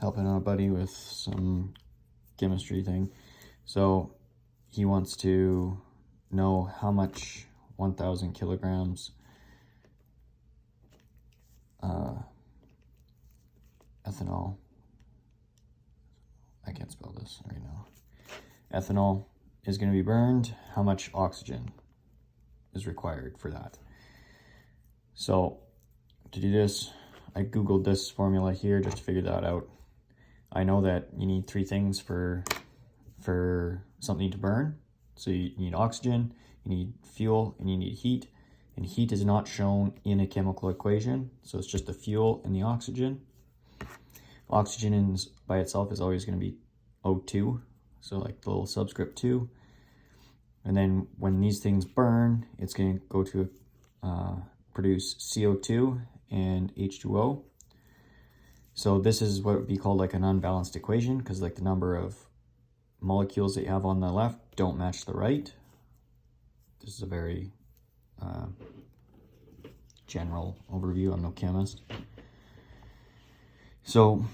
helping out a buddy with some chemistry thing. So he wants to know how much 1,000 kilograms ethanol, I can't spell this right now, ethanol is going to be burned, how much oxygen is required for that. So to do this, I googled this formula here just to figure that out. I know that you need three things for something to burn. So you need oxygen, you need fuel, and you need heat. And heat is not shown in a chemical equation, so it's just the fuel and the oxygen. Oxygen by itself is always going to be O2, so like the little subscript 2. And then when these things burn, it's going to go to produce CO2 and H2O. So this is what would be called like an unbalanced equation, because like the number of molecules that you have on the left don't match the right. This is a very general overview. I'm no chemist. So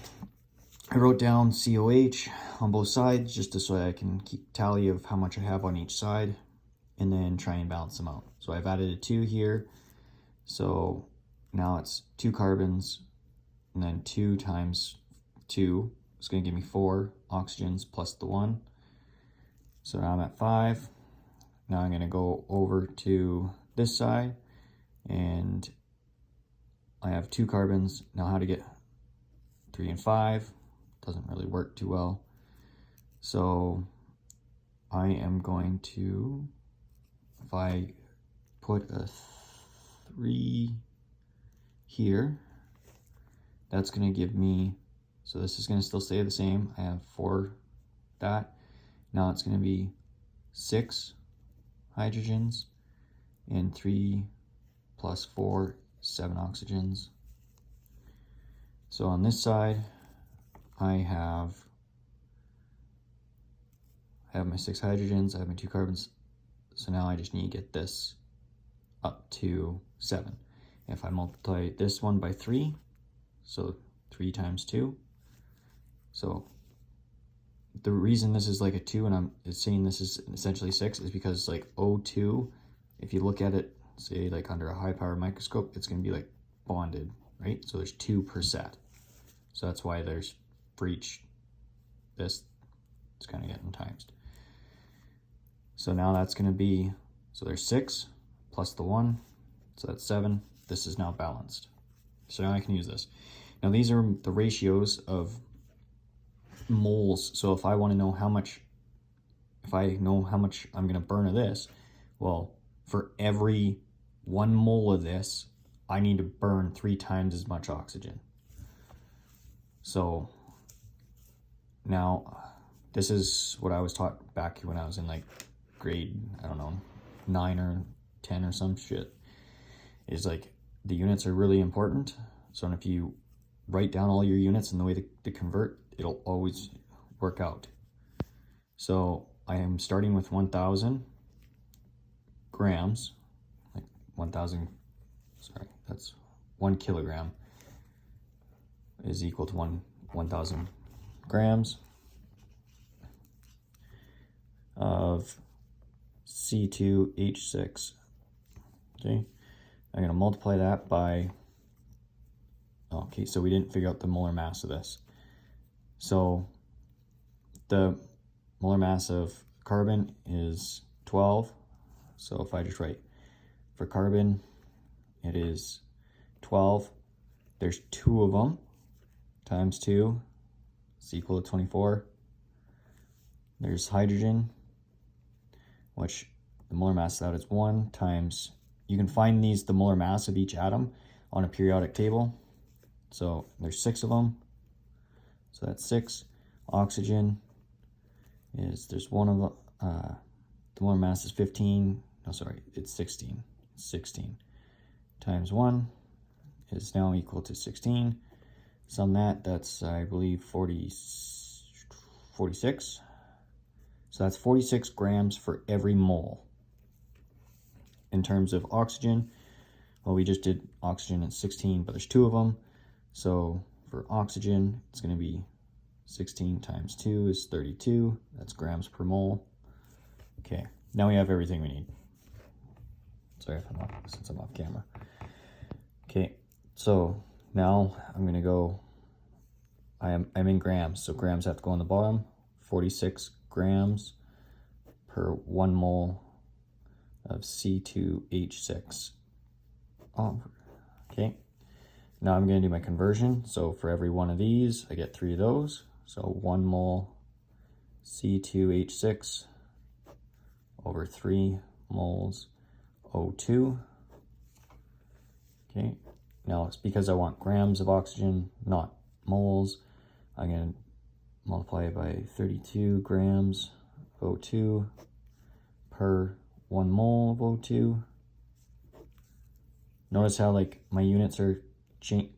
I wrote down COH on both sides just so I can keep tally of how much I have on each side and then try and balance them out. So I've added a 2 here. So now it's 2 carbons, and then 2 times 2 is going to give me 4 oxygens plus the 1. So now I'm at 5. Now I'm going to go over to this side, and I have 2 carbons. Now how to get 3 and 5 doesn't really work too well. So I am going to, if I put a 3 here, that's going to give me, so this is going to still stay the same. I have 4 that. Now it's going to be 6 hydrogens, and 3 plus 4, 7 oxygens. So on this side, I have my 6 hydrogens, I have my 2 carbons. So now I just need to get this up to 7. If I multiply this one by 3, so 3 times 2. So the reason this is like a 2 and I'm saying this is essentially 6 is because like O2, if you look at it, say like under a high power microscope, it's going to be like bonded, right? So there's 2 per set. So that's why there's, for each, this, it's kind of getting times. So now that's going to be, so there's 6 plus the 1, so that's 7. This is now balanced. So now I can use this. Now these are the ratios of moles. So if I want to know how much, if I know how much I'm going to burn of this, well, for every 1 mole of this, I need to burn 3 times as much oxygen. So now this is what I was taught back when I was in like grade, I don't know, 9 or 10 or some shit, is like the units are really important. So if you write down all your units and the way to convert, it'll always work out. So I am starting with 1,000 grams, like 1,000, sorry, that's 1 kilogram is equal to 1,000 grams of C2H6. Okay, I'm going to multiply that by, okay, so we didn't figure out the molar mass of this. So the molar mass of carbon is 12. So if I just write for carbon, it is 12. There's 2 of them, times 2 is equal to 24. There's hydrogen, which the molar mass of that is 1 times, you can find these, the molar mass of each atom on a periodic table. So there's 6 of them. So that's 6. Oxygen is, there's 1 of the molar mass is 15. No, sorry, it's 16. 16 times 1 is now equal to 16. Sum that, that's, I believe, 46. So that's 46 grams for every mole. In terms of oxygen, well, we just did oxygen at 16, but there's 2 of them. So for oxygen, it's going to be 16 times 2 is 32. That's grams per mole. Okay, now we have everything we need. Sorry if I'm off, since I'm off camera. Okay, so now I'm gonna go, I'm in grams, so grams have to go on the bottom. 46 grams per 1 mole of C2H6. Oh, okay. Now I'm going to do my conversion. So for every one of these, I get 3 of those. So 1 mole C2H6 over 3 moles O2. Okay. Now it's because I want grams of oxygen, not moles. I'm going to multiply by 32 grams of O2 per 1 mole of O2. Notice how like my units are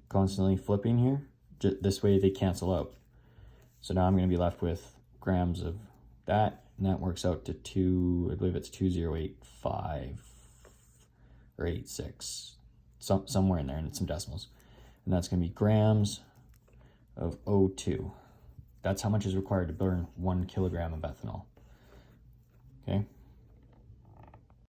constantly flipping here. This way they cancel out. So now I'm going to be left with grams of that, and that works out to 2, I believe it's 2085 or 86, somewhere in there, and some decimals. And that's going to be grams of O2. That's how much is required to burn 1 kilogram of ethanol. Okay.